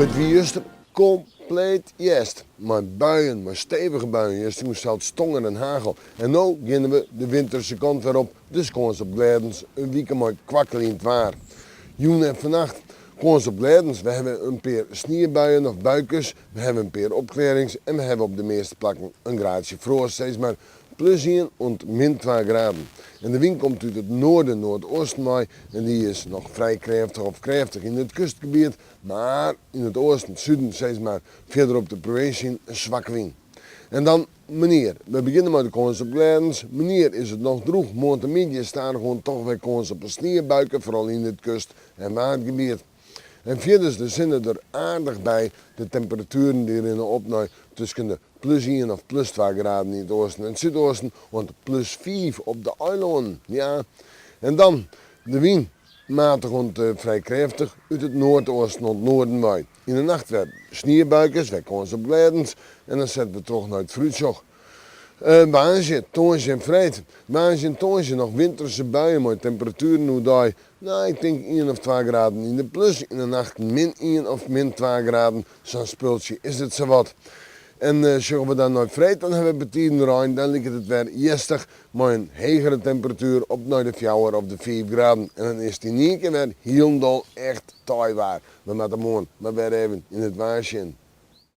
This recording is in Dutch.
Het weer compleet jest. Maar buien, maar stevige buien. Je ziet zelfs stongen en hagel. En nu beginnen we de winterse kant weer op. Dus komen ze op Gledens een week maar kwakkelend waar. Joen en vannacht komen ze op Gledens. We hebben een paar sneeuwbuien of buikers. We hebben een paar opklarings. En we hebben op de meeste plekken een graadje frost. Steeds maar plus 1 en min 2 graden. En de wind komt uit het noorden, noordoosten mee. En die is nog vrij krachtig of krachtig in het kustgebied. Maar in het oosten, het zuiden, steeds maar verder op de provincie een zwakke wind. En dan meneer. We beginnen met de kans op Gledens. Meneer is het nog droeg. Morgenmiddag staan er gewoon toch weer kans op een sneeuwbuiken. Vooral in het kust- en watergebied. En verder zijn er aardig bij de temperaturen die erin opnemen tussen de plus 1 of plus 2 graden in het oosten en het zuidoosten, want plus 5 op de eilanden. Ja. En dan de wind, matig en vrij krachtig, uit het noordoosten en het noorden bij. In de nacht werd sneeuwbuikers, wij komen ze op Gledens en dan zetten we terug naar het Fruitsjoch. Waanzin, Toonsje en Vreed. Waanzin en Toonsje nog winterse buien met temperaturen nu daar. Nou, ik denk 1 of 2 graden in de plus. In de nacht min 1 of min 2 graden. Zo'n spultje is het zowat. En zeggen we dan naar Vreed, dan hebben we betien ruim. Dan ligt het weer jestig. Maar een hogere temperatuur op naar de 4 of de 5 graden. En dan is die niet weer heel echt taai waar. We moeten morgen maar weer even in het waarsje.